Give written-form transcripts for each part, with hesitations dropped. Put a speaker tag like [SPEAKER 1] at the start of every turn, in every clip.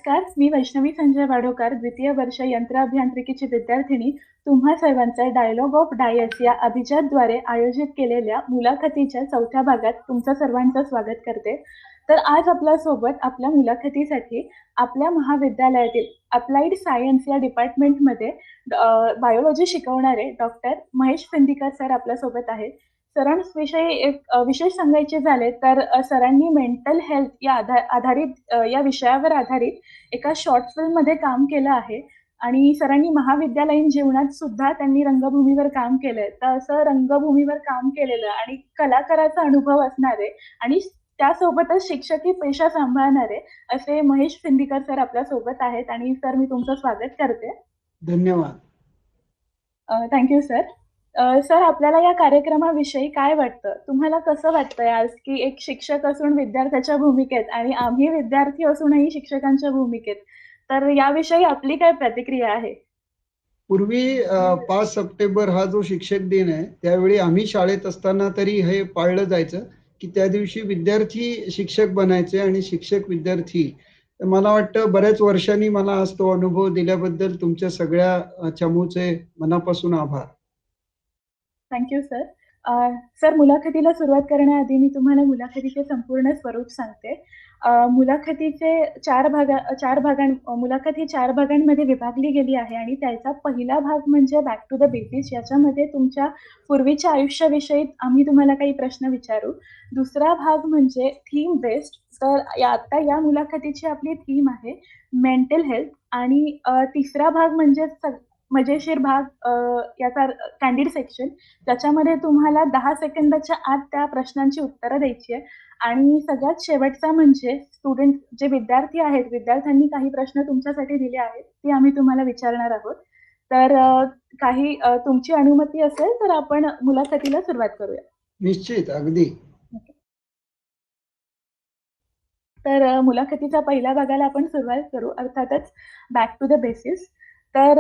[SPEAKER 1] नमस्कार, मी वैष्णवी संजय वाढोकर, द्वितीय वर्ष यंत्र अभियांत्रिकीची विद्यार्थिनी. तुम्हा सर्वांचं डायलॉग ऑफ डायस या अभिजातद्वारे आयोजित केलेल्या मुलाखतीच्या चौथ्या भागात तुमचं सर्वांचं स्वागत करते. तर आज आपल्यासोबत आपल्या मुलाखतीसाठी आपल्या महाविद्यालयातील अप्लाइड सायन्स या डिपार्टमेंटमध्ये बायोलॉजी शिकवणारे डॉक्टर महेश फिंदीकर सर आपल्यासोबत आहेत. सरांविषयी एक विशेष सांगायचे झाले तर सरांनी मेंटल हेल्थ या आधारित या विषयावर आधारित एका शॉर्ट फिल्ममध्ये काम केलं आहे आणि सरांनी महाविद्यालयीन जीवनात सुद्धा त्यांनी रंगभूमीवर काम केलंय. तर असं रंगभूमीवर काम केलेलं आणि कलाकाराचा अनुभव असणारे आणि त्यासोबतच शिक्षकी पेशा सांभाळणारे असे महेश फिंदीकर सर आपल्या सोबत आहेत आणि सर मी तुमचं स्वागत करते.
[SPEAKER 2] धन्यवाद.
[SPEAKER 1] Thank you sir. सर आपल्याला या कार्यक्रमाविषयी काय वाटतं? तुम्हाला कसं वाटतंय आज की एक शिक्षक असून विद्यार्थ्याच्या भूमिकेत आणि आम्ही विद्यार्थी असूनही शिक्षकांच्या भूमिकेत, तर याविषयी आपली काय प्रतिक्रिया आहे?
[SPEAKER 2] पूर्वी 5 सप्टेंबर हा जो शिक्षक दिन आहे त्यावेळी आम्ही शाळेत असताना तरी हे पाळलं जायचं की त्या दिवशी विद्यार्थी शिक्षक बनायचे आणि शिक्षक विद्यार्थी. मला वाटतं बऱ्याच वर्षांनी मला आज तो अनुभव दिल्याबद्दल तुमच्या सगळ्या चमूचे मनापासून आभार.
[SPEAKER 1] Thank you sir. सर मुलाखतीला सुरुवात करण्याआधी मी तुम्हाला मुलाखतीचे संपूर्ण स्वरूप सांगते. मुलाखतीचे मुलाखत ही 4 भागांमध्ये विभागली गेली आहे आणि त्याचा पहिला भाग म्हणजे बॅक टू द बेसिक्स. याच्यामध्ये तुमच्या पूर्वीच्या आयुष्याविषयी आम्ही तुम्हाला काही प्रश्न विचारू. दुसरा भाग म्हणजे थीम बेस्ड. तर आता या मुलाखतीची आपली थीम आहे मेंटल हेल्थ आणि तिसरा भाग म्हणजे मजेशीर भाग, याचा कॅन्डिड सेक्शन. त्याच्यामध्ये तुम्हाला 10 सेकंदाच्या आत त्या प्रश्नांची उत्तरं द्यायची आहे आणि सगळ्यात शेवटचा म्हणजे स्टुडंट जे विद्यार्थी आहेत, विद्यार्थ्यांनी काही प्रश्न तुमच्यासाठी दिले आहेत ते आम्ही तुम्हाला विचारणार आहोत. तर काही तुमची अनुमती असेल तर आपण मुलाखतीला सुरुवात करूया.
[SPEAKER 2] निश्चित, अगदी.
[SPEAKER 1] तर मुलाखतीच्या पहिल्या भागाला आपण सुरुवात करू, अर्थातच बॅक टू द बेसिक्स. तर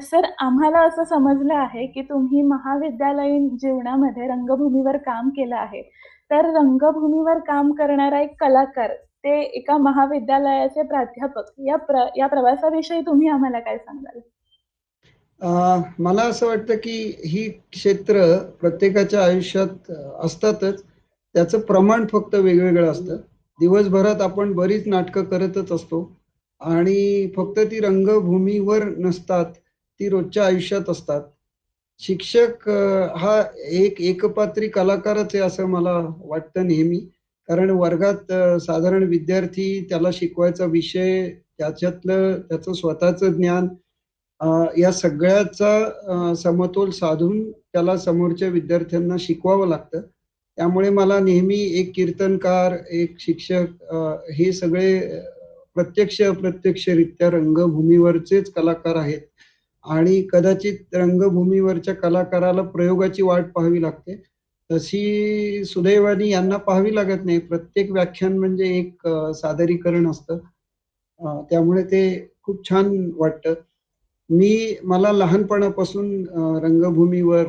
[SPEAKER 1] सर आम्हाला असं समजलं आहे की तुम्ही महाविद्यालयीन जीवनामध्ये रंगभूमीवर काम केलं आहे. तर रंगभूमीवर काम करणारा एक कलाकार, ते एका महाविद्यालयाचे प्राध्यापक, या प्रवासाविषयी तुम्ही आम्हाला काय सांगाल?
[SPEAKER 2] मला असं वाटतं की ही क्षेत्र प्रत्येकाच्या आयुष्यात असतातच, त्याचं प्रमाण फक्त वेगवेगळं असतं. दिवसभरात आपण बरीच नाटकं करतच असतो आणि फक्त ती रंगभूमीवर नसतात, ती रोजच्या आयुष्यात असतात. शिक्षक हा एक एकपात्री कलाकारच आहे असं मला वाटतं नेहमी. कारण वर्गात साधारण विद्यार्थी, त्याला शिकवायचा विषय, त्याच्यातलं त्याचं स्वतःचं ज्ञान, या सगळ्याचा समतोल साधून त्याला समोरच्या विद्यार्थ्यांना शिकवावं लागतं. त्यामुळे मला नेहमी एक कीर्तनकार, एक शिक्षक, हे सगळे अप्रत्यक्षरित्या रंगभूमीवरचेच कलाकार आहेत आणि कदाचित रंगभूमीवरच्या कलाकाराला प्रयोगाची वाट पाहावी लागते, तशी सुदैवाने यांना पाहावी लागत नाही. प्रत्येक व्याख्यान म्हणजे एक सादरीकरण असतं. त्यामुळे ते खूप छान वाटतं. मला लहानपणापासून रंगभूमीवर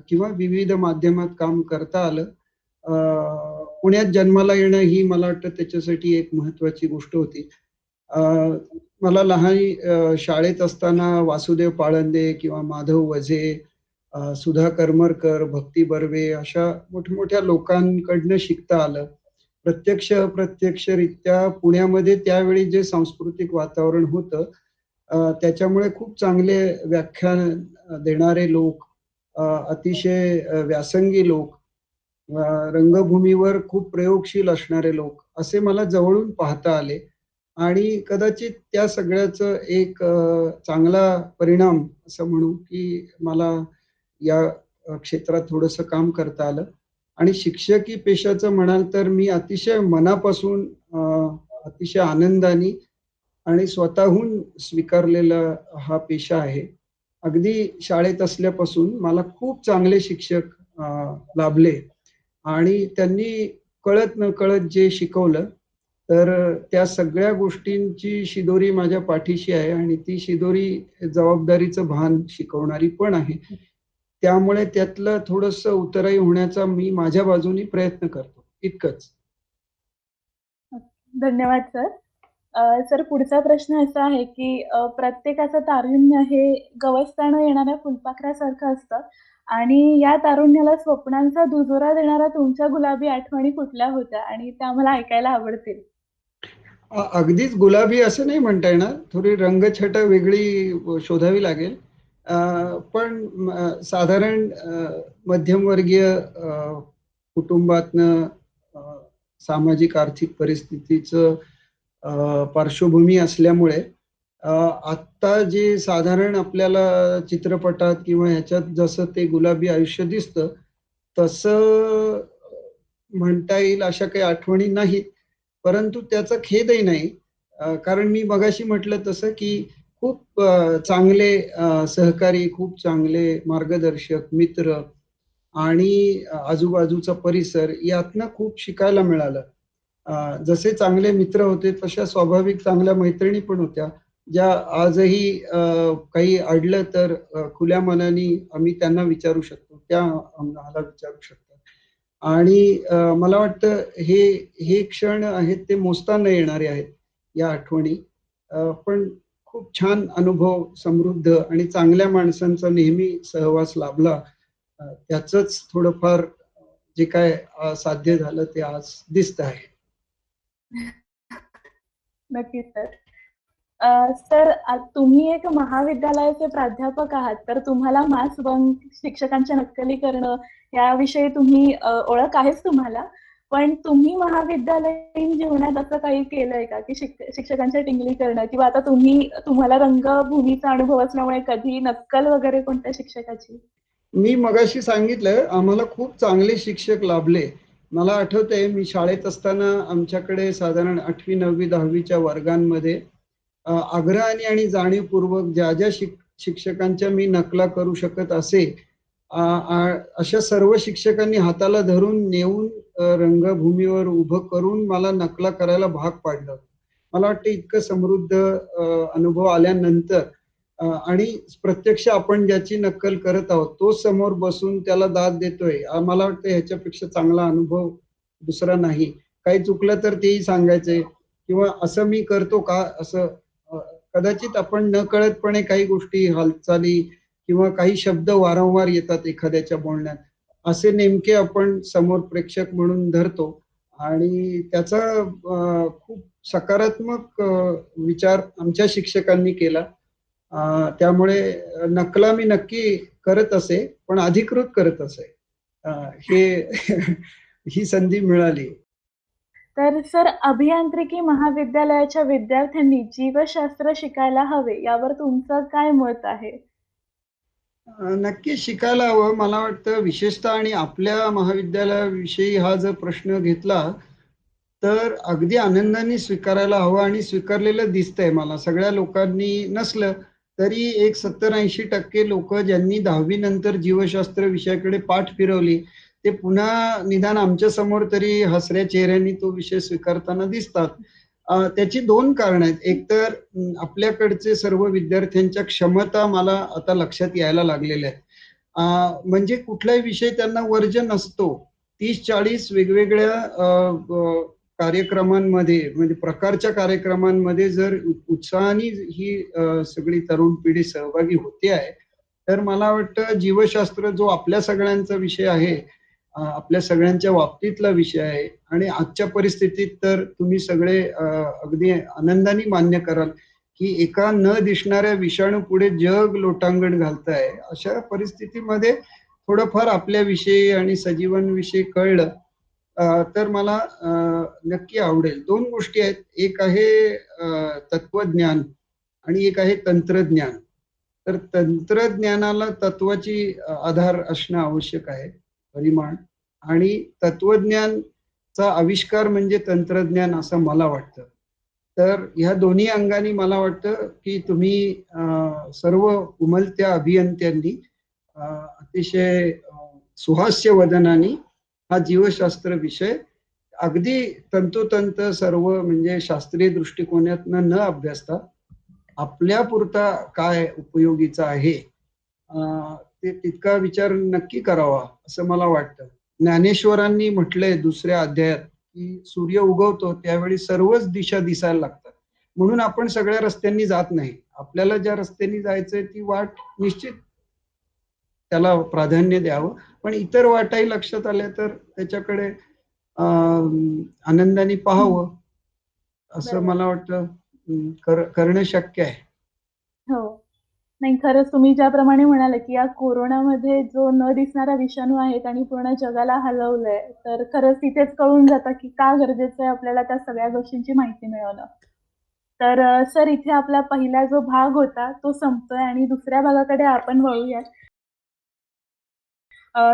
[SPEAKER 2] किंवा विविध माध्यमात काम करता आलं. पुण्यात जन्माला येणं ही मला वाटतं त्याच्यासाठी एक महत्वाची गोष्ट होती. मला लहान शाळेत असताना वासुदेव पाळंदे किंवा माधव वझे, सुधा करमरकर, भक्ती बर्वे अशा मोठमोठ्या लोकांकडनं शिकता आलं. प्रत्यक्षरित्या पुण्यामध्ये त्यावेळी जे सांस्कृतिक वातावरण होतं, त्याच्यामुळे खूप चांगले व्याख्यान देणारे लोक, अतिशय व्यासंगी लोक, रंगभूमीवर खूप प्रयोगशील असणारे लोक, असे मला जवळून पाहता आले आणि कदाचित त्या सगळ्याचं एक चांगला परिणाम असं म्हणू की मला या क्षेत्रात थोडंसं काम करता आलं. आणि शिक्षकी पेशाचं म्हणाल तर मी अतिशय मनापासून, अतिशय आनंदाने आणि स्वतःहून स्वीकारलेला हा पेशा आहे. अगदी शाळेत असल्यापासून मला खूप चांगले शिक्षक लाभले आणि त्यांनी कळत न कळत जे शिकवलं, तर त्या सगळ्या गोष्टींची शिदोरी माझ्या पाठीशी आहे आणि ती शिदोरी जबाबदारीचं भान शिकवणारी पण आहे. त्यामुळे त्यातलं थोडंसं उतराई होण्याचा मी माझ्या बाजूने प्रयत्न करतो, इतकंच.
[SPEAKER 1] धन्यवाद सर. सर, पुढचा प्रश्न असा आहे की प्रत्येकाचं तारुण्य हे गवसताना येणाऱ्या फुलपाखरासारखं असतं आणि या तारुण्याला स्वप्नांचा दुजोरा देणाऱ्या तुमच्या गुलाबी आठवणी कुठल्या होत्या आणि त्या मला ऐकायला आवडतील.
[SPEAKER 2] अगदीच गुलाबी असं नाही म्हणता येणार, थोडी रंगछटा वेगळी शोधावी लागेल. पण साधारण मध्यमवर्गीय कुटुंबातनं अ, सामाजिक आर्थिक परिस्थितीचं पार्श्वभूमी असल्यामुळे अ, आत्ता जे साधारण आपल्याला चित्रपटात किंवा ह्याच्यात जसं ते गुलाबी आयुष्य दिसतं, तसं म्हणता येईल अशा काही आठवणी नाहीत. परंतु त्याचा खेदही नाही. कारण मी मगाशी म्हटलं तसं की खूप चांगले सहकारी, खूप चांगले मार्गदर्शक, मित्र आणि आजूबाजूचा परिसर यातनं खूप शिकायला मिळालं. जसे चांगले मित्र होते तशा स्वाभाविक चांगल्या मैत्रिणी पण होत्या, ज्या आजही काही अडलं तर खुल्या मनाने आम्ही त्यांना विचारू शकतो. त्या आम्हाला विचारू शकतात. आणि मला वाटतं हे हे क्षण आहेत ते मोजता न येणारे आहेत, या आठवणी. पण खूप छान अनुभव, समृद्ध आणि चांगल्या माणसांचा नेहमी सहवास लाभला. त्याचंच थोडंफार जे काय साध्य झालं ते आज दिसत आहे.
[SPEAKER 1] नक्कीच सर. सर, तुम्ही एक महाविद्यालयाचे प्राध्यापक आहात, तर तुम्हाला मास बंक, शिक्षकांच्या नक्कली करणं याविषयी तुम्ही ओळख आहेच तुम्हाला. पण तुम्ही महाविद्यालयीन जीवनात असं काही केलंय का की शिक्षकांच्या टिंगली करणं, किंवा आता तुम्हाला रंगभूमीचा अनुभव असल्यामुळे कधी नक्कल वगैरे कोणत्या शिक्षकाची?
[SPEAKER 2] मी मगाशी सांगितलं, आम्हाला खूप चांगले शिक्षक लाभले. मला आठवतंय मी शाळेत असताना आमच्याकडे साधारण 8वी, 9वी, 10वीच्या वर्गांमध्ये आग्रहाने आणि जाणीवपूर्वक ज्या शिक्षकांच्या मी नकला करू शकत असे, अशा सर्व शिक्षकांनी हाताला धरून नेऊन रंगभूमीवर उभं करून मला नकला करायला भाग पाडलं. मला वाटतं इतकं समृद्ध अनुभव आल्यानंतर आणि प्रत्यक्ष आपण ज्याची नक्कल करत आहोत तो समोर बसून त्याला दाद देतोय, मला वाटतं ह्याच्यापेक्षा चांगला अनुभव दुसरा नाही. काही चुकलं तर तेही सांगायचंय किंवा असं मी करतो का असं. अ, कदाचित आपण नकळतपणे काही गोष्टी, हालचाली किंवा काही शब्द वारंवार येतात एखाद्याच्या बोलण्यात, असे नेमके आपण समोर प्रेक्षक म्हणून धरतो आणि त्याचा खूप सकारात्मक विचार आमच्या शिक्षकांनी केला. त्यामुळे नकला मी नक्की करत असे, पण अधिकृत करत असे. हे ही संधी मिळाली.
[SPEAKER 1] तर सर, अभियांत्रिकी महाविद्यालयाच्या विद्यार्थ्यांनी जीवशास्त्र शिकायला हवे यावर तुमचं काय मत आहे?
[SPEAKER 2] नक्की शिकायला हवं. मला वाटतं विशेषतः आणि आपल्या महाविद्यालयाविषयी हा जर प्रश्न घेतला, तर अगदी आनंदाने स्वीकारायला हवं आणि स्वीकारलेलं दिसतंय मला. सगळ्या लोकांनी नसलं तरी एक 70-80% लोकं ज्यांनी 10वी नंतर जीवशास्त्र विषयाकडे पाठ फिरवली, ते पुन्हा निदान आमच्या समोर तरी हसऱ्या चेहऱ्याने तो विषय स्वीकारताना दिसतात. त्याची 2 कारणं आहेत. एक तर आपल्याकडचे सर्व विद्यार्थ्यांच्या क्षमता मला आता लक्षात यायला लागलेल्या आहेत. म्हणजे कुठलाही विषय त्यांना वर्ज्य नसतो. 30-40 वेगवेगळ्या कार्यक्रमांमध्ये, म्हणजे प्रकारच्या कार्यक्रमांमध्ये जर उत्साहाने ही सगळी तरुण पिढी सहभागी होते आहे, तर मला वाटतं जीवशास्त्र जो आपल्या सगळ्यांचा विषय आहे, आपल्या सगळ्यांच्या बाबतीतला विषय आहे आणि आजच्या परिस्थितीत तर तुम्ही सगळे अगदी आनंदाने मान्य कराल, की एका न दिसणाऱ्या विषाणू पुढे जग लोटांगण घालतंय. अशा परिस्थितीमध्ये थोडंफार आपल्याविषयी आणि सजीवांविषयी कळलं तर मला नक्की आवडेल. 2 गोष्टी आहेत. एक आहे तत्वज्ञान आणि एक आहे तंत्रज्ञान. तर तंत्रज्ञानाला तत्वाची आधार असणं आवश्यक आहे, परिमाण. आणि तत्वज्ञानचा आविष्कार म्हणजे तंत्रज्ञान असं मला वाटतं. तर ह्या दोन्ही अंगानी मला वाटतं, की तुम्ही सर्व उमलत्या अभियंत्यांनी अतिशय सुहास्य वदनाने हा जीवशास्त्र विषय अगदी तंतोतंत सर्व म्हणजे शास्त्रीय दृष्टिकोनातनं न अभ्यासता आपल्यापुरता काय उपयोगीचा आहे ते तितका विचार नक्की करावा असं मला वाटतं. ज्ञानेश्वरांनी म्हटलंय दुसऱ्या अध्यायात, की सूर्य उगवतो त्यावेळी सर्वच दिशा दिसायला लागतात. म्हणून आपण सगळ्या रस्त्यांनी जात नाही. आपल्याला ज्या रस्त्यांनी जायचंय ती वाट निश्चित त्याला प्राधान्य द्यावं. पण इतर वाटाही लक्षात आल्या तर त्याच्याकडे आनंदाने
[SPEAKER 1] हं.
[SPEAKER 2] पाहावं असं
[SPEAKER 1] बरोबर.
[SPEAKER 2] मला वाटतं. करणं शक्य आहे.
[SPEAKER 1] हो. नाही खरंच तुम्ही ज्याप्रमाणे म्हणालात, की या कोरोनामध्ये जो न दिसणारा विषाणू आहे त्याने पूर्ण जगाला हलवलंय. तर खरंच तिथेच कळून जातं, की का गरजेचं आहे आपल्याला त्या सगळ्या गोष्टींची माहिती मिळवणं. तर सर इथे आपला पहिला जो भाग होता तो संपतोय आणि दुसऱ्या भागाकडे आपण वळूयात.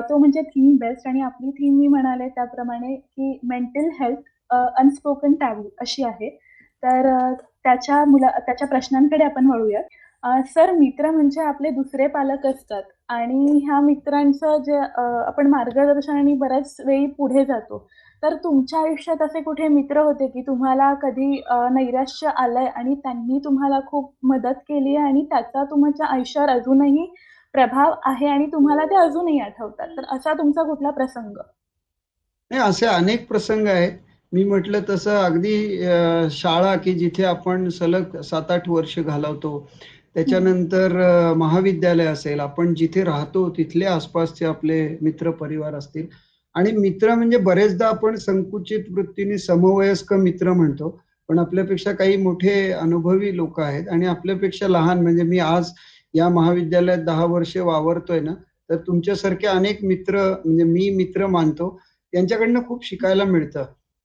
[SPEAKER 1] तो म्हणजे थीम बेस्ट आणि आपली थीम मी म्हणाले त्याप्रमाणे, की मेंटल हेल्थ अनस्पोकन टॅबू अशी आहे. तर त्याच्या प्रश्नांकडे आपण वळूयात. सर मित्र म्हणजे आपले दुसरे पालक असतात आणि ह्या मित्रांचं जे आपण मार्गदर्शनाने बऱ्याच वेळी पुढे जातो. तर तुमच्या आयुष्यात असे कुठे मित्र होते, की तुम्हाला कधी नैराश्य आलंय आणि त्यांनी तुम्हाला खूप मदत केली आहे आणि त्याचा तुमच्या आयुष्यावर अजूनही प्रभाव आहे आणि तुम्हाला ते अजूनही आठवतात. तर असा तुमचा कुठला प्रसंग?
[SPEAKER 2] नाही, असे अनेक प्रसंग आहेत. मी म्हटलं तसं अगदी शाळा की जिथे आपण सलग 7-8 वर्ष घालवतो.
[SPEAKER 1] हं.
[SPEAKER 2] त्याच्यानंतर महाविद्यालय असेल, आपण जिथे राहतो तिथले आसपासचे आपले मित्र परिवार असतील आणि मित्र म्हणजे बरेचदा आपण संकुचित वृत्तीने समवयस्क मित्र म्हणतो. पण आपल्यापेक्षा काही मोठे अनुभवी लोकं आहेत आणि आपल्यापेक्षा लहान म्हणजे मी आज या महाविद्यालयात 10 वर्षे वावरतोय ना, तर तुमच्यासारखे अनेक मित्र म्हणजे मी मित्र मानतो. त्यांच्याकडनं खूप शिकायला मिळतं.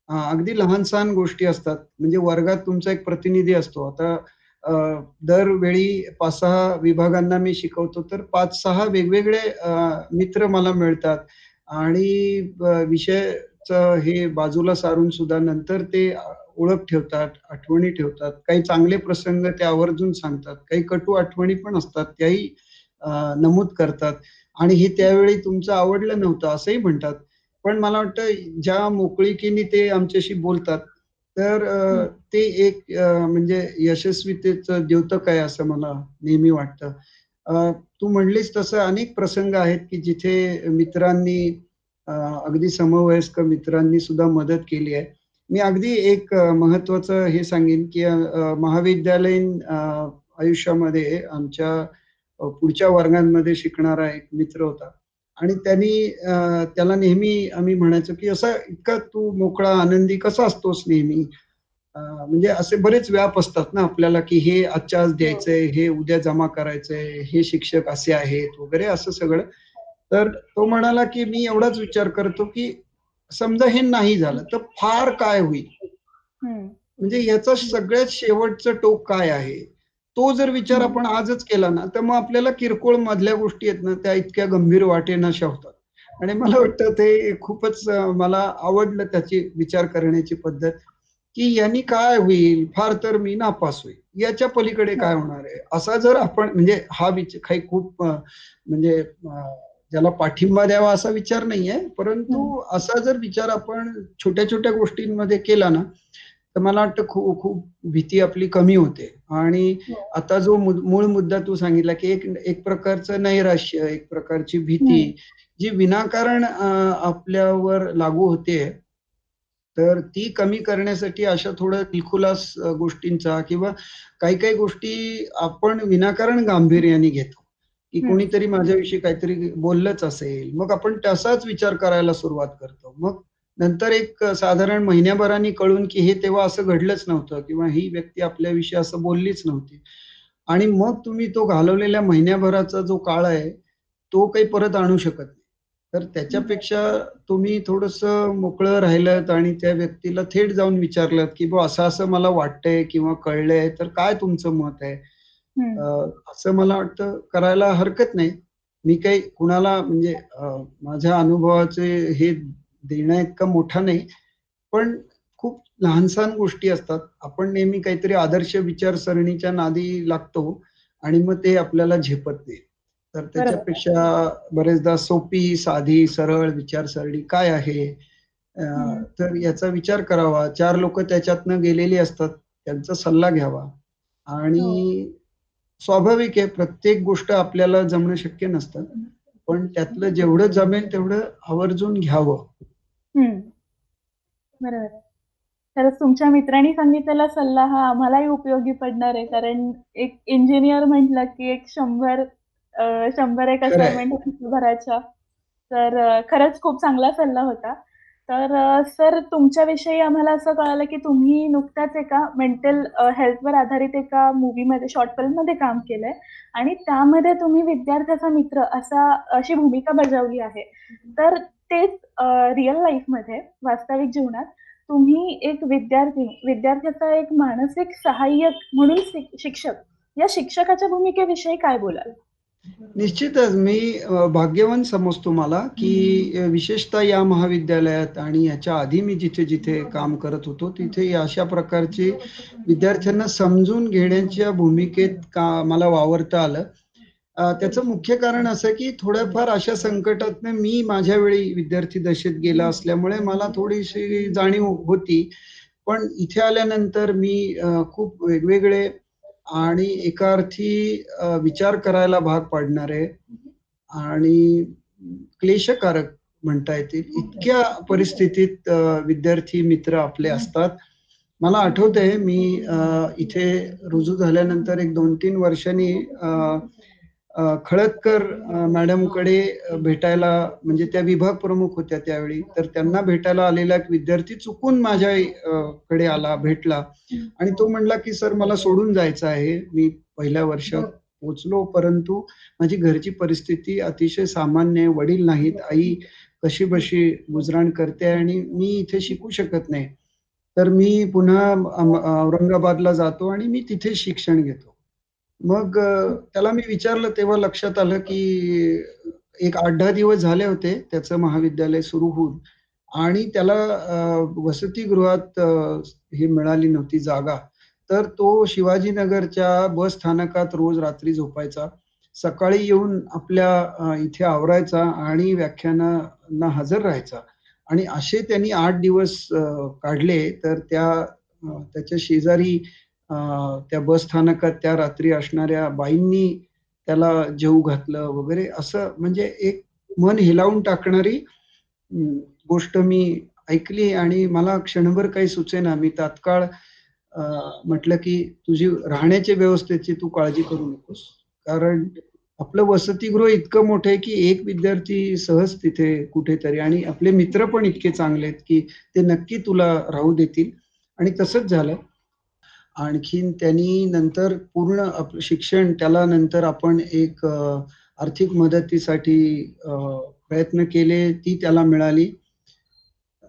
[SPEAKER 2] अगदी लहान-सहान गोष्टी असतात. म्हणजे वर्गात तुमचा एक प्रतिनिधी असतो. आता अ, दरवेळी 5-6 विभागांना मी शिकवतो, तर 5-6 वेगवेगळे मित्र मला मिळतात आणि विषयाचं हे बाजूला सारून सुद्धा नंतर ते ओळख ठेवतात, आठवणी ठेवतात. काही चांगले प्रसंग ते आवर्जून सांगतात. काही कटू आठवणी पण असतात, त्याही अ, नमूद करतात आणि हे त्यावेळी तुमचं आवडलं नव्हतं असंही म्हणतात. पण मला वाटतं ज्या मोकळीकीने ते आमच्याशी बोलतात, तर
[SPEAKER 1] हं.
[SPEAKER 2] ते एक म्हणजे यशस्वीतेचं द्योतक आहे असं मला नेहमी वाटतं. तू म्हणलीस तसं अनेक प्रसंग आहेत, की जिथे मित्रांनी अ, अगदी समवयस्क मित्रांनी सुद्धा मदत केली आहे. मी अगदी एक महत्त्वाचं हे सांगेन, की महाविद्यालयीन आयुष्यामध्ये आमच्या पुढच्या वर्गांमध्ये शिकणारा एक मित्र होता. आणि त्याला नेहमी आम्ही म्हणायचो, की "असा इतका तू मोकळा, आनंदी कसा असतोस नेहमी?" म्हणजे असे बरेच व्याप असतात ना आपल्याला, की हे आजच्या आज
[SPEAKER 1] हो.
[SPEAKER 2] द्यायचंय, हे उद्या जमा करायचंय, हे शिक्षक असे आहेत वगैरे असं सगळं. तर तो म्हणाला, की "मी एवढाच विचार करतो, की समजा हे नाही झालं, तर फार काय होईल?
[SPEAKER 1] हं.
[SPEAKER 2] म्हणजे याचं सगळ्यात शेवटचं टोक काय आहे? तो जर विचार
[SPEAKER 1] हं.
[SPEAKER 2] आपण आजच केला ना, तर मग आपल्याला किरकोळ मधल्या गोष्टी आहेत ना, त्या इतक्या गंभीर वाटेनाशा होतात. आणि मला वाटतं ते खूपच मला आवडलं त्याची विचार करण्याची पद्धत, की यानी काय होईल? फार तर मी नापास होईल. याच्या पलीकडे
[SPEAKER 1] हो.
[SPEAKER 2] काय होणार आहे? असा जर आपण म्हणजे हा काही खूप म्हणजे ज्याला पाठिंबा द्यावा असा विचार नाहीये.
[SPEAKER 1] हं.
[SPEAKER 2] परंतु असा जर विचार आपण छोट्या-छोट्या गोष्टींमध्ये केला ना, तर मला वाटतं खूप खूप भीती आपली कमी होते आणि
[SPEAKER 1] हो.
[SPEAKER 2] आता जो मूळ मुद्दा तू सांगितला, की एक एक प्रकारचं नैराश्य, एक प्रकारची भीती,
[SPEAKER 1] हं.
[SPEAKER 2] जी विनाकारण आपल्यावर लागू होतेय, तर ती कमी करण्यासाठी अशा थोड्या दिलखुलास गोष्टींचा किंवा काही-काही गोष्टी आपण विनाकारण गांभीर्याने घेतो, की
[SPEAKER 1] हं.
[SPEAKER 2] कोणीतरी माझ्याविषयी काहीतरी बोललंच असेल. मग आपण तसाच विचार करायला सुरुवात करतो. मग नंतर एक साधारण महिन्याभराने कळून, की हे तेव्हा असं घडलंच नव्हतं किंवा ही व्यक्ती आपल्याविषयी असं बोललीच नव्हती. आणि मग तुम्ही तो घालवलेल्या महिन्याभराचा जो काळ आहे, तो काही परत आणू शकत नाही. तर
[SPEAKER 1] बरं.
[SPEAKER 2] त्याच्यापेक्षा तुम्ही थोडंसं मोकळं राहिलत आणि त्या व्यक्तीला थेट जाऊन विचारलत, की "बुवा असं-असं मला वाटतंय किंवा कळलंय, तर काय तुमचं मत आहे?"
[SPEAKER 1] हं.
[SPEAKER 2] अ, असं मला वाटतं करायला हरकत नाही. मी काही कुणाला म्हणजे माझ्या अनुभवाचे हे देण्याइतका मोठा नाही. पण खूप लहान-सहान गोष्टी असतात. आपण नेहमी काहीतरी आदर्श विचारसरणीच्या नादी लागतो आणि मग ते आपल्याला झेपत नाही. तर
[SPEAKER 1] बरोबर आहे.
[SPEAKER 2] त्याच्यापेक्षा बरेचदा सोपी, साधी, सरळ विचारसरणी काय आहे? अ,
[SPEAKER 1] हं.
[SPEAKER 2] तर याचा विचार करावा. 4 लोकं त्याच्यातनं गेलेली असतात. त्यांचा सल्ला घ्यावा
[SPEAKER 1] हो.
[SPEAKER 2] आणि स्वाभाविक आहे प्रत्येक गोष्ट आपल्याला जमणं शक्य नसतं. पण त्यातलं जेवढं जमेल तेवढं आवर्जून घ्यावं.
[SPEAKER 1] हं. बरोबर आहे. खरंच तुमच्या मित्रांनी सांगितलेला सल्ला हा आम्हालाही उपयोगी पडणार आहे, कारण एक इंजिनियर म्हटलं की एक 100 एक
[SPEAKER 2] खरंय.
[SPEAKER 1] असाइनमेंट भरायच्या. तर खरंच खूप चांगला सल्ला होता. तर सर तुमच्याविषयी आम्हाला असं कळालं की तुम्ही नुकताच एका मेंटल हेल्थवर आधारित एका मूव्हीमध्ये शॉर्ट फिल्ममध्ये काम केलंय आणि त्यामध्ये तुम्ही विद्यार्थ्याचा मित्र अशी भूमिका बजावली आहे. तर तेच रिअल लाईफमध्ये वास्तविक जीवनात तुम्ही एक विद्यार्थ्याचा एक मानसिक सहाय्यक म्हणून शिक्षक या शिक्षकाच्या भूमिकेविषयी काय बोलाल?
[SPEAKER 2] निश्चितच मी भाग्यवान समजतो मला, की विशेषतः या महाविद्यालयात आणि याच्या आधी मी जिथे-जिथे काम करत होतो, तिथे अशा प्रकारचे विद्यार्थ्यांना समजून घेण्याच्या भूमिकेत मला वावरता आलं. त्याचं मुख्य कारण असं की थोड्याफार अशा संकटातनं मी माझ्या वेळी विद्यार्थी दशेत गेला असल्यामुळे मला थोडीशी जाणीव होती. पण इथे आल्यानंतर मी खूप वेगवेगळे आणि एका अर्थी विचार करायला भाग पाडणारे आणि क्लेशकारक म्हणता येतील इतक्या परिस्थितीत विद्यार्थी मित्र आपले असतात. मला आठवतंय मी इथे रुजू झाल्यानंतर एक 2-3 वर्षांनी खळदकर मॅडमकडे भेटायला, म्हणजे त्या विभाग प्रमुख होत्या त्यावेळी, तर त्यांना भेटायला आलेला एक विद्यार्थी चुकून माझ्या कडे आला, भेटला आणि तो म्हणला की सर मला सोडून जायचं आहे. मी पहिल्या वर्षात पोहोचलो, परंतु माझी घरची परिस्थिती अतिशय सामान्य आहे. वडील नाहीत, आई कशीबशी गुजराण करते आणि मी इथे शिकू शकत नाही. तर मी पुन्हा औरंगाबादला जातो आणि मी तिथे शिक्षण घेतो. मग त्याला मी विचारलं तेव्हा लक्षात आलं की एक 8-10 दिवस झाले होते त्याचं महाविद्यालय सुरू होऊन आणि त्याला वसतिगृहात हे मिळाली नव्हती जागा. तर तो शिवाजीनगरच्या बस स्थानकात रोज रात्री झोपायचा. सकाळी येऊन आपल्या इथे आवरायचा आणि व्याख्यानांना हजर राहायचा आणि असे त्यांनी 8 दिवस काढले. तर त्याच्या शेजारी त्या बस स्थानकात त्या रात्री असणाऱ्या बाईंनी त्याला जेवू घातलं वगैरे, असं म्हणजे एक मन हेलावून टाकणारी गोष्ट मी ऐकली आणि मला क्षणभर काही सुचेना. मी तात्काळ म्हटलं की तुझी राहण्याच्या व्यवस्थेची तू काळजी करू नकोस. कारण आपलं वसतिगृह इतकं मोठं आहे की एक विद्यार्थी सहज तिथे कुठेतरी, आणि आपले मित्र पण इतके चांगले आहेत की ते नक्की तुला राहू देतील. आणि तसंच झालं. आणखीन त्यांनी नंतर पूर्ण आपलं शिक्षण, त्याला नंतर आपण एक आर्थिक मदतीसाठी प्रयत्न केले, ती त्याला मिळाली.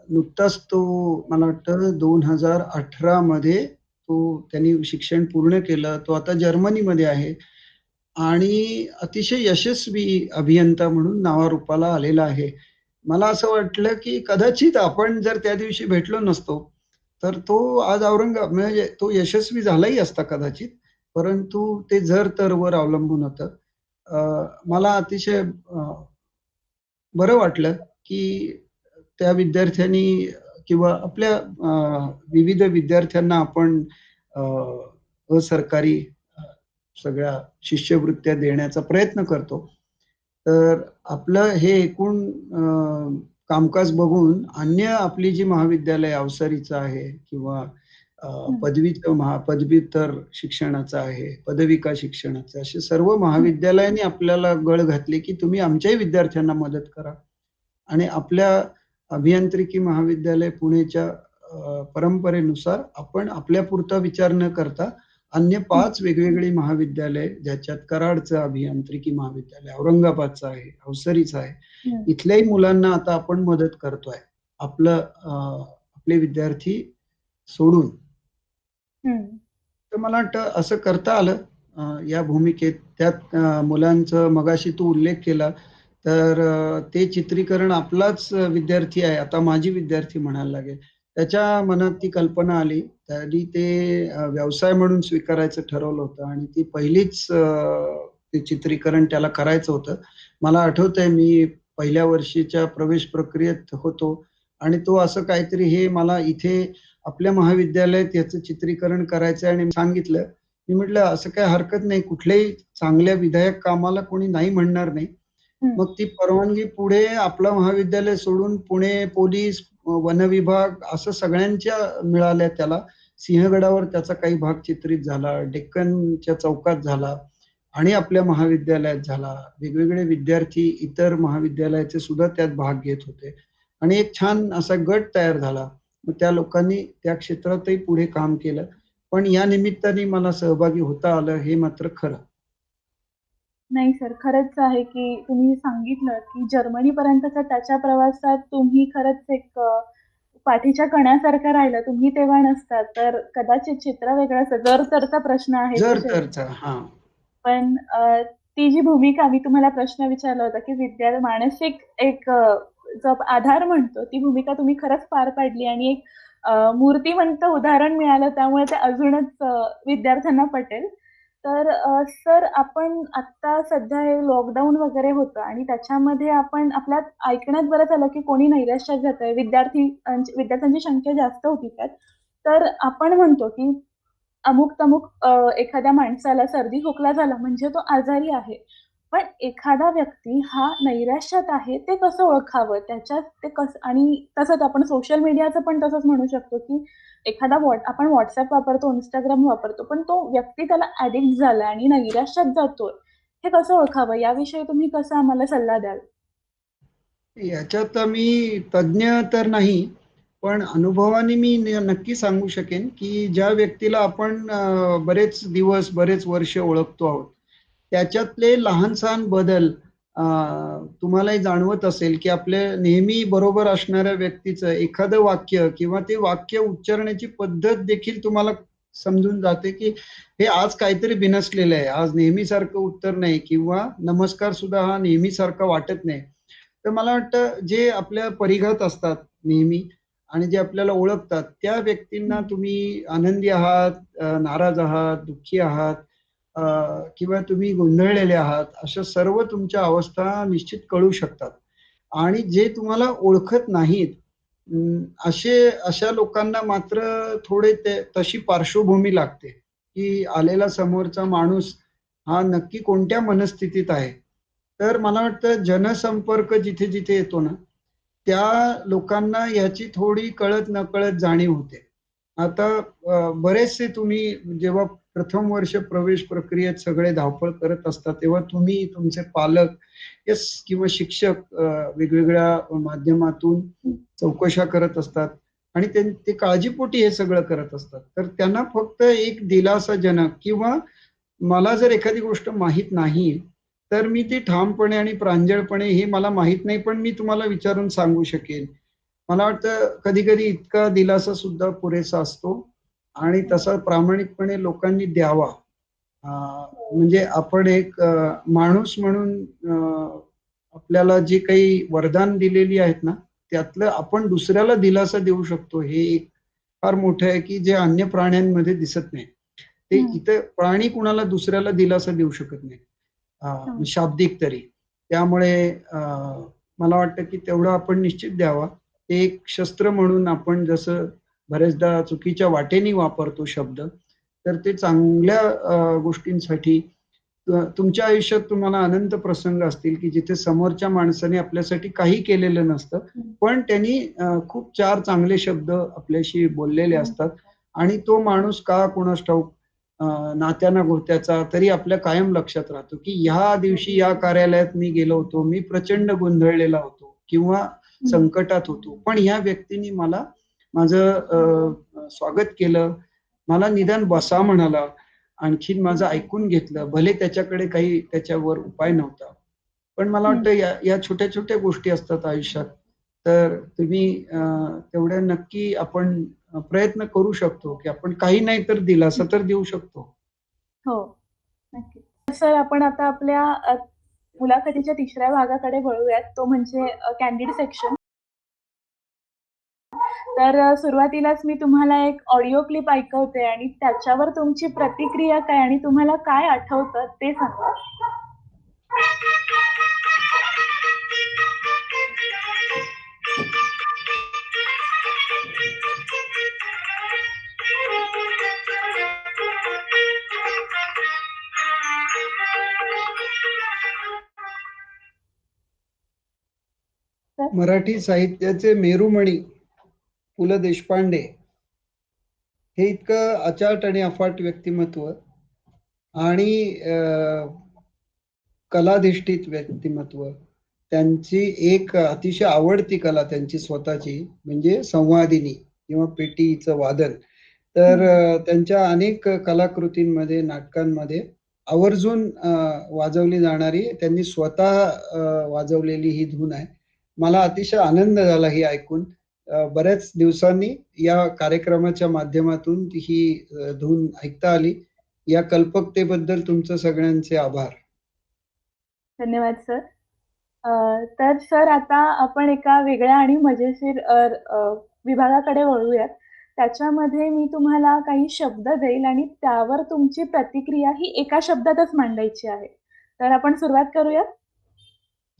[SPEAKER 2] नुकताच तो मला वाटतं 2018 मध्ये त्यांनी शिक्षण पूर्ण केलं. तो आता जर्मनीमध्ये आहे आणि अतिशय यशस्वी अभियंता म्हणून नावारूपाला आलेला आहे. मला असं वाटलं की कदाचित आपण जर त्या दिवशी भेटलो नसतो, तर तो आज म्हणजे तो यशस्वी झालाही असता कदाचित. परंतु ते जर-तरवर अवलंबून होतं. मला अतिशय बरं वाटलं की त्या विद्यार्थ्यांनी किंवा आपल्या विविध विद्यार्थ्यांना आपण असरकारी सगळ्या शिष्यवृत्त्या देण्याचा प्रयत्न करतो. तर आपलं हे एकूण कामकाज बघून अन्य आपली जी महाविद्यालय अवसरीचं आहे किंवा पदव्युत्तर शिक्षणाचं आहे, पदविका शिक्षणाचं, असे सर्व महाविद्यालयांनी आपल्याला गळ घातली की तुम्ही आमच्याही विद्यार्थ्यांना मदत करा. आणि आपल्या अभियांत्रिकी महाविद्यालय पुणेच्या परंपरेनुसार आपण आपल्यापुरता विचार न करता अन्य 5 वेगवेगळी महाविद्यालय, ज्याच्यात कराडचं अभियांत्रिकी महाविद्यालय, औरंगाबादचं आहे, अवसरीचं आहे, इथल्याही मुलांना आता आपण मदत करतोय. आपले विद्यार्थी सोडून. तर मला वाटतं असं करता आलं या भूमिकेत. त्यात मुलांचं मगाशी तू उल्लेख केला, तर ते चित्रीकरण आपलाच विद्यार्थी आहे, आता माझी विद्यार्थी म्हणायला लागेल. त्याच्या मनात ती कल्पना आली. त्यांनी ते व्यवसाय म्हणून स्वीकारायचं ठरवलं होतं आणि ती पहिलीच ते चित्रीकरण त्याला करायचं होतं. मला आठवतंय मी पहिल्या वर्षीच्या प्रवेश प्रक्रियेत होतो आणि तो असं काहीतरी, हे मला इथे आपल्या महाविद्यालयात याचं चित्रीकरण करायचं आणि सांगितलं. मी म्हटलं असं काही हरकत नाही, कुठल्याही चांगल्या विधायक कामाला कोणी नाही म्हणणार नाही. मग ती परवानगी पुढे आपलं महाविद्यालय सोडून पुणे पोलीस वनविभाग असं सगळ्यांच्या मिळाल्या त्याला. सिंहगडावर त्याचा काही भाग चित्रित झाला, डेक्कनच्या चौकात झाला आणि आपल्या महाविद्यालयात झाला. वेगवेगळे विद्यार्थी इतर महाविद्यालयाचे सुद्धा त्यात भाग घेत होते आणि एक छान असा गट तयार झाला. मग त्या लोकांनी त्या क्षेत्रातही पुढे काम केलं. पण या निमित्ताने मला सहभागी होता आलं हे मात्र खरं.
[SPEAKER 1] नाही सर, खरंच आहे की तुम्ही सांगितलं की जर्मनीपर्यंतचा त्याच्या प्रवासात तुम्ही खरंच एक पाठीच्या कण्यासारखं राहिलं. तुम्ही तेव्हा नसतात तर कदाचित चित्र वेगळं असतं. जर तरचा प्रश्न आहे तो
[SPEAKER 2] जर
[SPEAKER 1] शेवटी.
[SPEAKER 2] तरचा हा
[SPEAKER 1] पण ती जी भूमिका मी तुम्हाला प्रश्न विचारला होता की मानसिक एक जो आधार म्हणतो ती भूमिका तुम्ही खरंच पार पाडली आणि एक मूर्तिमंत उदाहरण मिळालं, त्यामुळे ते अजूनच विद्यार्थ्यांना पटेल. तर सर, आपण आता सध्या हे लॉकडाऊन वगैरे होतं आणि त्याच्यामध्ये आपण आपल्यात ऐकण्यात बरंच आलं की कोणी नैराश्यात जातंय, विद्यार्थ्यांची संख्या जास्त होती त्यात. तर आपण म्हणतो की अमुक तमुक एखाद्या माणसाला सर्दी खोकला झाला म्हणजे तो आजारी आहे. पण एखादा व्यक्ती हा नैराश्यात आहे ते कसं ओळखावं? त्याच्यात ते कसं, आणि तसंच आपण सोशल मीडियाचं पण तसंच म्हणू शकतो की एखादा आपण WhatsApp वापरतो, Instagram वापरतो, पण तो व्यक्ती त्याला ॲडिक्ट झाला आणि नैराश्यात जातोय. हे कसं ओळखावं? याविषयी तुम्ही कसा आम्हाला सल्ला द्याल?
[SPEAKER 2] याच्यात मी तज्ज्ञ तर नाही, पण अनुभवाने मी नक्की सांगू शकेन की ज्या व्यक्तीला आपण बरेच दिवस बरेच वर्ष ओळखतो आहोत, त्याच्यातले लहान सहान बदल तुम्हालाही जाणवत असेल की आपल्या नेहमी बरोबर असणाऱ्या व्यक्तीचं एखादं वाक्य किंवा ते वाक्य उच्चारण्याची पद्धत देखील तुम्हाला समजून जाते की हे आज काहीतरी बिनसलेलं आहे, आज नेहमीसारखं उत्तर नाही किंवा नमस्कार सुद्धा हा नेहमीसारखा वाटत नाही. तर मला वाटतं जे आपल्या परिघात असतात नेहमी आणि जे आपल्याला ओळखतात त्या व्यक्तींना तुम्ही आनंदी आहात, नाराज आहात, दुःखी आहात किंवा तुम्ही गोंधळलेले आहात, अशा सर्व तुमच्या अवस्था निश्चित कळू शकतात. आणि जे तुम्हाला ओळखत नाहीत अशा लोकांना मात्र थोडे तशी पार्श्वभूमी लागते की आलेला समोरचा माणूस हा नक्की कोणत्या मनस्थितीत आहे. तर मला वाटतं जनसंपर्क जिथे जिथे येतो ना, त्या लोकांना याची थोडी कळत नकळत जाणीव होते. आता बरेचसे तुम्ही जेव्हा प्रथम वर्ष प्रवेश प्रक्रियेत सगळे धावपळ करत असतात, तेव्हा तुम्ही तुमचे पालक किंवा शिक्षक वेगवेगळ्या माध्यमातून चौकशा करत असतात आणि ते काळजीपोटी हे सगळं करत असतात. तर त्यांना फक्त एक दिलासाजनक किंवा मला जर एखादी गोष्ट माहीत नाही, तर मी ती ठामपणे आणि प्रांजळपणे हे मला माहीत नाही, पण मी तुम्हाला विचारून सांगू शकेन. मला वाटतं कधी-कधी इतका दिलासा सुद्धा पुरेसा असतो आणि तसा प्रामाणिकपणे लोकांनी द्यावा. म्हणजे आपण एक माणूस म्हणून आपल्याला जी काही वरदान दिलेली आहेत ना, त्यातलं आपण दुसऱ्याला दिलासा देऊ शकतो. हे एक फार मोठं आहे, की जे अन्य प्राण्यांमध्ये दिसत नाही. ते इतर प्राणी कुणाला दुसऱ्याला दिलासा देऊ शकत नाही. शाब्दिक तरी. त्यामुळे मला वाटतं, की तेवढं आपण निश्चित द्यावा. ते एक शस्त्र म्हणून आपण जसं बऱ्याचदा चुकीच्या वाटेने वापरतो शब्द, तर ते चांगल्या गोष्टींसाठी तुमच्या आयुष्यात तुम्हाला अनंत प्रसंग असतील, की जिथे समोरच्या माणसाने आपल्यासाठी काही केलेलं नसतं, पण त्यांनी खूप 4 चांगले शब्द आपल्याशी बोललेले असतात आणि तो माणूस का कुणास ठाऊक नात्या-गोत्याचा तरी आपल्या कायम लक्षात राहतो, की ह्या दिवशी या कार्यालयात मी गेलो होतो, मी प्रचंड गोंधळलेला होतो किंवा संकटात होतो. पण ह्या व्यक्तीने मला माझं स्वागत केलं, मला निदान बसा म्हणाला, आणखीन माझं ऐकून घेतलं. भले त्याच्याकडे काही त्याच्यावर उपाय नव्हता. पण मला वाटतं या छोट्या-छोट्या गोष्टी असतात आयुष्यात. तर तुम्ही तेवढ्या नक्की आपण प्रयत्न करू शकतो, की आपण काही नाही तर दिलासा तर देऊ शकतो.
[SPEAKER 1] हो, नक्की. सर, आपण आता आपल्या मुलाखतीच्या तिसऱ्या भागाकडे वळूयात, तो म्हणजे कॅन्डिड सेक्शन. तर सुरुवातीलाच मी तुम्हाला एक ऑडिओ क्लिप ऐकवते आणि त्याच्यावर तुमची प्रतिक्रिया काय आणि तुम्हाला काय आठवतं ते सांगा.
[SPEAKER 2] मराठी साहित्याचे मेरुमणी पु ल देशपांडे हे इतकं अचाट आणि अफाट व्यक्तिमत्व आणि कलाधिष्ठित व्यक्तिमत्व, त्यांची एक अतिशय आवडती कला त्यांची स्वतःची म्हणजे संवादिनी किंवा पेटीचं वादन. तर त्यांच्या अनेक कलाकृतींमध्ये, नाटकांमध्ये आवर्जून वाजवली जाणारी, त्यांनी स्वतः वाजवलेली ही धून आहे. मला अतिशय आनंद झाला ही ऐकून. बऱ्याच दिवसांनी या कार्यक्रमाच्या माध्यमातून ही धून ऐकता आली. या कल्पकतेबद्दल तुमचं सगळ्यांचे आभार.
[SPEAKER 1] धन्यवाद सर. तर सर आता आपण एका वेगळ्या आणि मजेशीर विभागाकडे वळूयात. त्याच्यामध्ये मी तुम्हाला काही शब्द देईल आणि त्यावर तुमची प्रतिक्रिया ही एका शब्दातच मांडायची आहे. तर आपण सुरुवात करूया.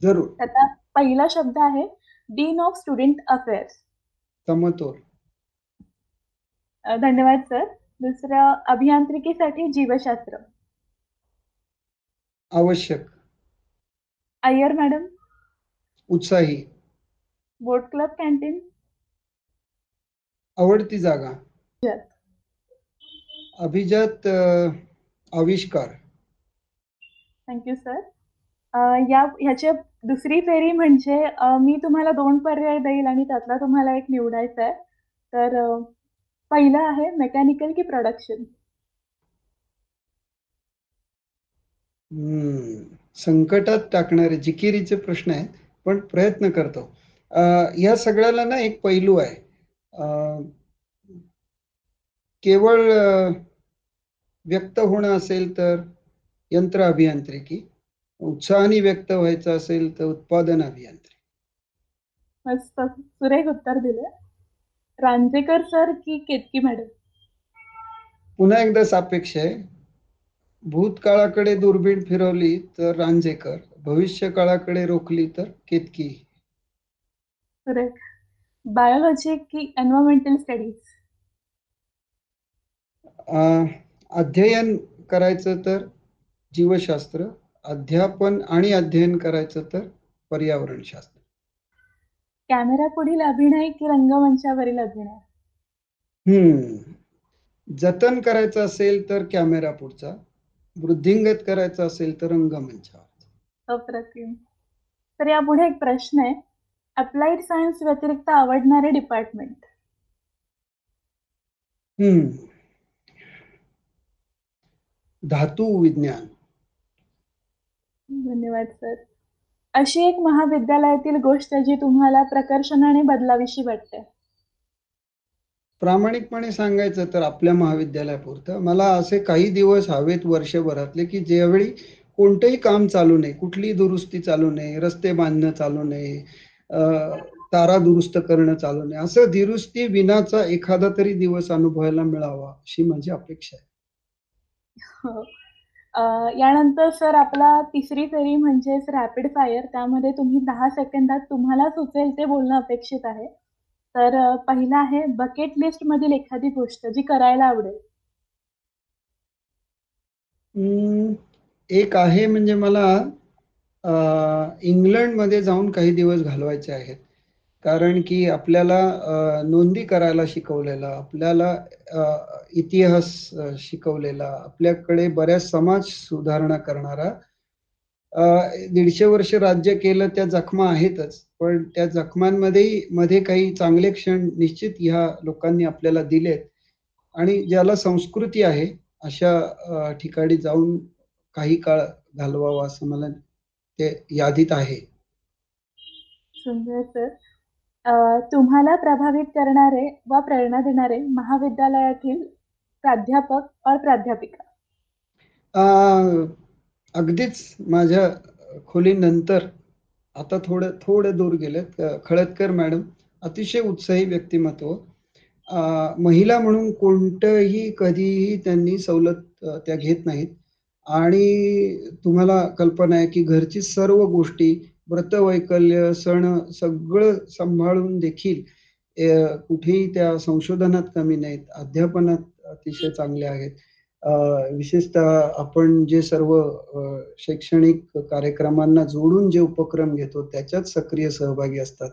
[SPEAKER 2] जरूर.
[SPEAKER 1] आता पहिला शब्द आहे डीन ऑफ स्टुडंट अफेअर्स.
[SPEAKER 2] समतोल.
[SPEAKER 1] धन्यवाद सर. दुसरं अभियांत्रिकीसाठी जीवशास्त्र.
[SPEAKER 2] आवश्यक.
[SPEAKER 1] अय्यर मॅडम.
[SPEAKER 2] उत्साही.
[SPEAKER 1] बोट क्लब कॅन्टीन.
[SPEAKER 2] आवडती जागा. अभिजात आविष्कार.
[SPEAKER 1] Thank you sir. ह्याची दुसरी फेरी म्हणजे मी तुम्हाला 2 पर्याय देईल आणि त्यातला तुम्हाला एक निवडायचा आहे. तर पहिलं आहे मेकॅनिकल की प्रोडक्शन.
[SPEAKER 2] संकटात टाकणारे जिकिरीचे प्रश्न आहेत, पण प्रयत्न करतो. या सगळ्याला ना एक पैलू आहे. केवळ व्यक्त होणं असेल तर यंत्र अभियांत्रिकी, उत्साहाने व्यक्त व्हायचं असेल तर उत्पादन अभियांत्रिकी.
[SPEAKER 1] मस्त, सुरेख उत्तर दिलं. रांजेकर सर की केतकी मॅडम.
[SPEAKER 2] पुन्हा एकदा सापेक्ष आहे. भूतकाळाकडे दुर्बीण फिरवली तर रांजेकर, भविष्य काळाकडे रोखली तर केतकी.
[SPEAKER 1] सुरेख. बायोलॉजी की एन्व्हायरमेंटल स्टडीज.
[SPEAKER 2] अध्ययन करायचं तर जीवशास्त्र, अध्यापन आणि अध्ययन करायचं तर पर्यावरणशास्त्र.
[SPEAKER 1] कॅमेरा पुढील अभिनय की रंगमंचावरील अभिनय.
[SPEAKER 2] जतन करायचं असेल तर कॅमेरा पुढचा, वृद्धिंगत करायचं असेल तर रंगमंचावर.
[SPEAKER 1] अप्रतिम. तर यापुढे एक प्रश्न आहे, अप्लाइड सायन्स व्यतिरिक्त आवडणारे डिपार्टमेंट.
[SPEAKER 2] धातू विज्ञान.
[SPEAKER 1] धन्यवाद सर. अशी एक महाविद्यालयातील गोष्ट जी तुम्हाला प्रकर्षाने बदलावीशी वाटते.
[SPEAKER 2] प्रामाणिकपणे सांगायचं तर आपल्या महाविद्यालयापुरतं मला असे काही दिवस हवेत वर्षभरातले की ज्यावेळी कोणतंही काम चालू नाही, कुठलीही दुरुस्ती चालू नाही, रस्ते बांधणं चालू नाही, तारा दुरुस्त करणं चालू नाही, असं दुरुस्ती विनाचा एखादा तरी दिवस अनुभवायला मिळावा अशी माझी अपेक्षा आहे.
[SPEAKER 1] यानंतर सर आपला तिसरी फेरी म्हणजेच रॅपिड फायर. त्यामध्ये तुम्ही 10 सेकंदात तुम्हाला सुचेल ते बोलणं अपेक्षित आहे. तर पहिला आहे बकेट लिस्ट मधील एखादी गोष्ट जी करायला आवडेल.
[SPEAKER 2] एक आहे म्हणजे मला इंग्लंडमध्ये जाऊन काही दिवस घालवायचे आहेत. कारण की आपल्याला नोंदी करायला शिकवलेला, आपल्याला इतिहास शिकवलेला, आपल्याकडे बऱ्याच समाज सुधारणा करणारा 150 वर्ष राज्य केलं, त्या जखमा आहेतच, पण त्या जखमांमध्ये काही चांगले क्षण निश्चित ह्या लोकांनी आपल्याला दिलेत. आणि ज्याला संस्कृती आहे अशा ठिकाणी जाऊन काही काळ घालवावा असं मला ते यादीत आहे.
[SPEAKER 1] सुंदर सर. तुम्हाला प्रभावित करणारे व प्रेरणा देणारे महाविद्यालयातील प्राध्यापक और प्राध्यापिका.
[SPEAKER 2] अगदीच माझ्या खोलीनंतर आता थोडं दूर गेलेत. खळदकर मॅडम, अतिशय उत्साही व्यक्तिमत्व. महिला म्हणून कोणतंही कधीही त्यांनी सवलत त्या घेत नाहीत. आणि तुम्हाला कल्पना आहे की घरची सर्व गोष्टी, व्रतवैकल्य, सण सगळं सांभाळून देखील कुठेही त्या संशोधनात कमी नाहीत, अध्यापनात अतिशय चांगले आहेत. विशेषतः आपण जे सर्व शैक्षणिक कार्यक्रमांना जोडून जे उपक्रम घेतो त्याच्यात सक्रिय सहभागी असतात.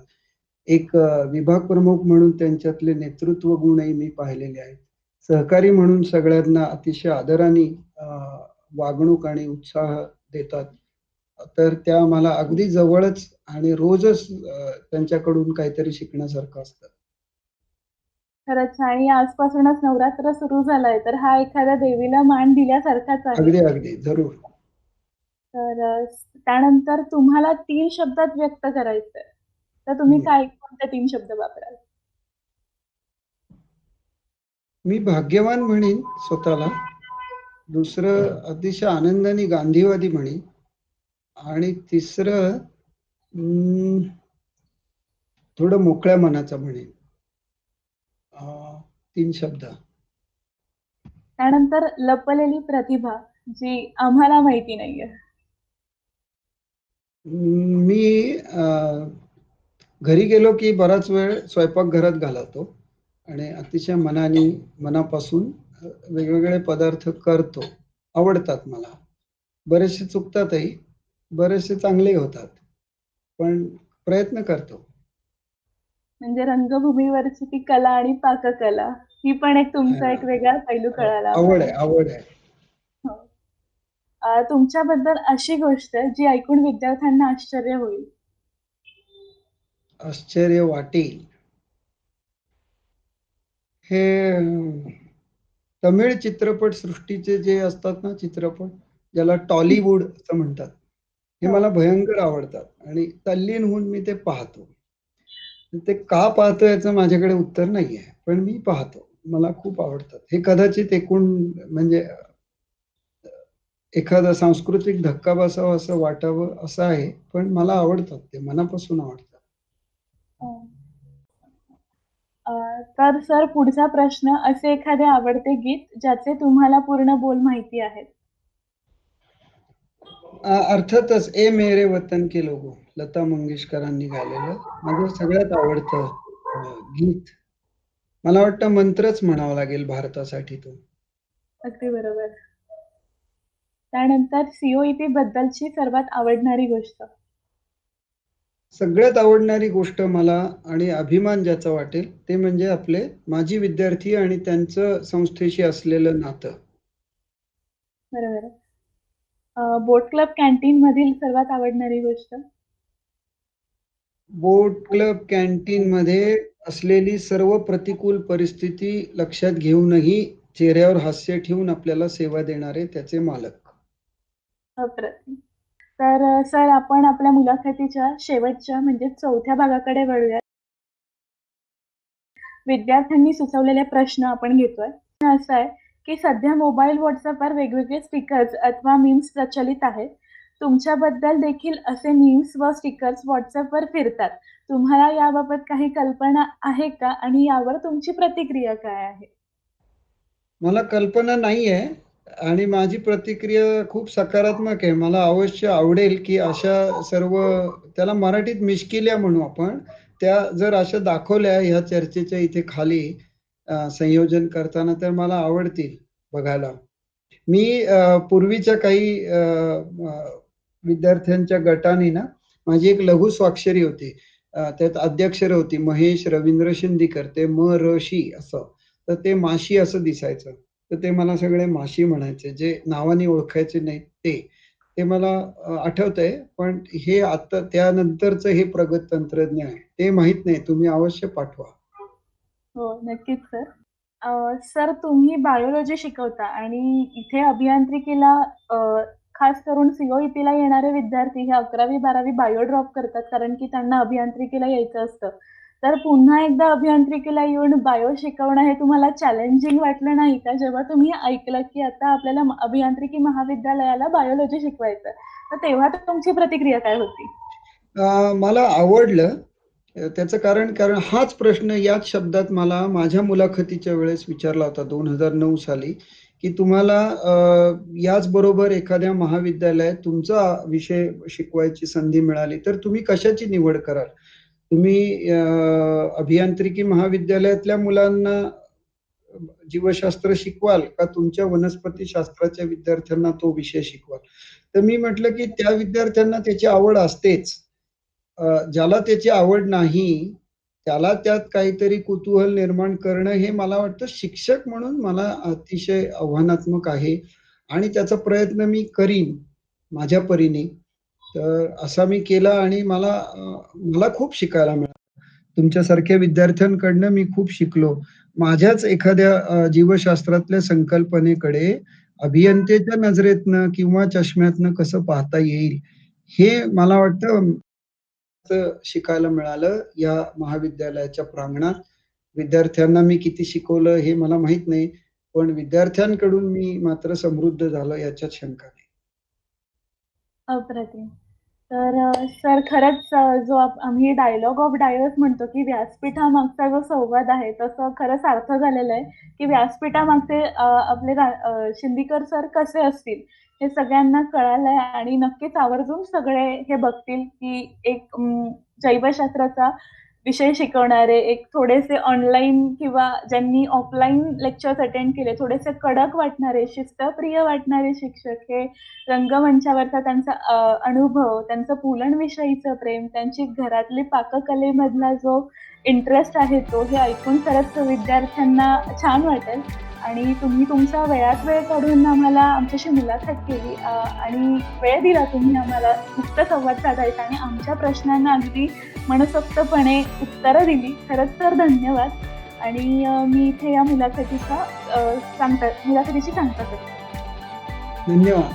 [SPEAKER 2] एक विभाग प्रमुख म्हणून त्यांच्यातले नेतृत्व गुणही मी पाहिलेले आहेत. सहकारी म्हणून सगळ्यांना अतिशय आदराने वागणूक आणि उत्साह देतात. तर त्या मला अगदी जवळच आणि रोजच त्यांच्याकडून काहीतरी शिकण्यासारखं असतं.
[SPEAKER 1] खरंच आणि आजपासूनच नवरात्र सुरू झालंय, तर हा एखाद्या देवीला मान दिल्यासारखाच आहे.
[SPEAKER 2] अगदी, अगदी. जरूर.
[SPEAKER 1] तर त्यानंतर तुम्हाला 3 शब्दात व्यक्त करायचंय. तर तुम्ही
[SPEAKER 2] हं.
[SPEAKER 1] कोणते 3 शब्द वापराल?
[SPEAKER 2] मी भाग्यवान म्हणेन स्वतःला. दुसरं अतिशय आनंदाने गांधीवादी म्हणेन आणि तिसरं थोडं मोकळ्या मनाचं म्हणेन. 3 शब्द.
[SPEAKER 1] त्यानंतर लपलेली प्रतिभा, जी आम्हाला माहिती नाहीये.
[SPEAKER 2] मी घरी गेलो की बराच वेळ स्वयंपाकघरात घालवतो आणि अतिशय मनापासून वेगवेगळे पदार्थ करतो. आवडतात मला. बरेचसे चुकतातही, बरेचसे चांगलेही होतात. पण प्रयत्न करतो.
[SPEAKER 1] म्हणजे रंगभूमीवरची ती कला आणि पाककला, ही पण एक तुमचा एक
[SPEAKER 2] हां.
[SPEAKER 1] वेगळा पैलू कळाला
[SPEAKER 2] आवड
[SPEAKER 1] आम्हाला.
[SPEAKER 2] आहे, आवड आहे.
[SPEAKER 1] हो. तुमच्याबद्दल अशी गोष्ट जी ऐकून विद्यार्थ्यांना आश्चर्य होईल.
[SPEAKER 2] आश्चर्य वाटेल. हे तमिळ चित्रपटसृष्टीचे जे असतात ना चित्रपट, ज्याला टॉलीवूड असं म्हणतात. हे
[SPEAKER 1] हो.
[SPEAKER 2] मला भयंकर आवडतात आणि तल्लीन होऊन मी ते पाहतो. ते का पाहतो याचं माझ्याकडे उत्तर नाहीये. पण मी पाहतो. मला खूप आवडतात. हे कदाचित एकूण म्हणजे एखादा सांस्कृतिक धक्का बसावा असं वाटावं असं आहे. पण मला आवडतात ते मनापासून आवडतात.
[SPEAKER 1] अ, अ, तर सर पुढचा प्रश्न असे एखादे आवडते गीत ज्याचे तुम्हाला पूर्ण बोल माहिती आहेत?
[SPEAKER 2] अर्थातच "ए मेरे वतन के लोगो" लता मंगेशकरांनी गायलेलं माझं सगळ्यात आवडतं गीत. मला वाटतं मंत्रच म्हणावा लागेल भारतासाठी तो.
[SPEAKER 1] अगदी बरोबर. त्यानंतर सी बद्दलची सर्वात आवडणारी गोष्ट?
[SPEAKER 2] सगळ्यात आवडणारी गोष्ट मला आणि अभिमान ज्याचा वाटेल ते म्हणजे आपले माजी विद्यार्थी आणि त्यांचं संस्थेशी असलेलं नातं.
[SPEAKER 1] बरोबर. बोट क्लब कॅन्टीनमधील सर्वात आवडणारी गोष्ट?
[SPEAKER 2] बोट क्लब कॅन्टीनमध्ये असलेली सर्व प्रतिकूल परिस्थिती लक्षात घेऊनही चेहऱ्यावर हास्य ठेवून आपल्याला सेवा देणारे त्याचे मालक.
[SPEAKER 1] अप्रतिम. तर सर आपण आपल्या मुलाखतीच्या शेवटच्या म्हणजे 4थ्या भागाकडे वळूया. विद्यार्थ्यांनी सुचवलेले प्रश्न आपण घेतोय. प्रश्न असा आहे, की सध्या मोबाईल WhatsAppवर वेगवेगळे स्टिकर्स अथवा मीम्स प्रचलित आहेत. तुमच्याबद्दल देखील असे मीम्स व स्टिकर्स WhatsAppवर फिरतात. तुम्हाला याबाबत काही कल्पना आहे का? आणि यावर तुमची प्रतिक्रिया काय आहे?
[SPEAKER 2] मला कल्पना नाहीये आणि माझी प्रतिक्रिया खूप सकारात्मक आहे. मला अवश्य आवडेल, की अशा सर्व त्याला मराठीत मिश्किल्या म्हणू आपण. त्या जर अशा दाखवल्या ह्या चर्चेच्या इथे खाली संयोजन करताना तर मला आवडतील बघायला. मी पूर्वीच्या काही विद्यार्थ्यांच्या गटाने ना माझी एक लघु स्वाक्षरी होती. त्यात अध्यक्षर होती महेश रवींद्र शिंदीकर. ते म.र.शी असं. तर ते माशी असं दिसायचं. तर ते मला सगळे माशी म्हणायचे. जे नावाने ओळखायचे नाहीत ते. ते मला आठवतंय. पण हे आता त्यानंतरचं हे प्रगत तंत्रज्ञ आहे. ते माहीत नाही. तुम्ही अवश्य पाठवा.
[SPEAKER 1] हो, नक्कीच सर. सर तुम्ही बायोलॉजी शिकवता आणि इथे अभियांत्रिकीला अ, खास करून सी-ओ-ई-पीला येणारे विद्यार्थी हे 11वी-12वी बायो ड्रॉप करतात कारण की त्यांना अभियांत्रिकीला यायचं असतं. तर पुन्हा एकदा अभियांत्रिकीला येऊन बायो शिकवणं हे तुम्हाला चॅलेंजिंग वाटलं नाही का? जेव्हा तुम्ही ऐकलं की आता आपल्याला अभियांत्रिकी महाविद्यालयाला बायोलॉजी शिकवायचं तर तेव्हा तुमची प्रतिक्रिया काय होती?
[SPEAKER 2] मला आवडलं. त्याचं कारण हाच प्रश्न याच शब्दात मला माझ्या मुलाखतीच्या वेळेस विचारला होता 2009 साली, की तुम्हाला याचबरोबर एखाद्या महाविद्यालयात तुमचा विषय शिकवायची संधी मिळाली, तर तुम्ही कशाची निवड कराल? तुम्ही अभियांत्रिकी महाविद्यालयातल्या मुलांना जीवशास्त्र शिकवाल का तुमच्या वनस्पतीशास्त्राच्या विद्यार्थ्यांना तो विषय शिकवाल? तर मी म्हटलं, की त्या विद्यार्थ्यांना त्याची आवड असतेच. ज्याला त्याची आवड नाही, त्याला त्यात काहीतरी कुतूहल निर्माण करणं हे मला वाटतं शिक्षक म्हणून मला अतिशय आव्हानात्मक आहे आणि त्याचा प्रयत्न मी करीन माझ्या परीने. तर असा मी केला आणि मला खूप शिकायला मिळालं. तुमच्यासारख्या विद्यार्थ्यांकडनं मी खूप शिकलो. माझ्याच एखाद्या जीवशास्त्रातल्या संकल्पनेकडे अभियंत्याच्या नजरेतनं किंवा चष्म्यातनं कसं पाहता येईल, हे मला वाटतं शिकायला मिळालं या महाविद्यालयाच्या प्रांगणात. विद्यार्थ्यांना मी किती शिकवलं हे मला माहीत नाही. पण विद्यार्थ्यांकडून मी मात्र समृद्ध झालो याच्यात शंका नाही.
[SPEAKER 1] अप्रतिम. तर सर खरंच आम्ही डायलॉग ऑफ डायस म्हणतो, की व्यासपीठामागचा जो संवाद आहे, तसं खरंच सार्थ झालेलं आहे, की व्यासपीठामागचे आपले शिंदीकर सर कसे असतील, हे सगळ्यांना कळालंय आणि नक्कीच आवर्जून सगळे हे बघतील, की एक जैवशास्त्राचा विषय शिकवणारे, एक थोडेसे ऑनलाईन किंवा ज्यांनी ऑफलाईन लेक्चर्स अटेंड केले, थोडेसे कडक वाटणारे, शिस्तप्रिय वाटणारे शिक्षक हे रंगमंचावरचा त्यांचा अनुभव, त्यांचं पुलंविषयीचं प्रेम, त्यांची घरातली पाककलेमधला जो इंटरेस्ट आहे तो, हे ऐकून खरंच विद्यार्थ्यांना छान वाटेल. आणि तुम्ही तुमचा वेळात वेळ काढून आम्हाला आमच्याशी मुलाखत केली आणि वेळ दिला तुम्ही आम्हाला मुक्त संवाद साधायचा आणि आमच्या प्रश्नांना अगदी मनसोक्तपणे उत्तरं दिली. खरंच तर धन्यवाद. आणि मी इथे या मुलाखतीची सांगता करते.
[SPEAKER 2] धन्यवाद.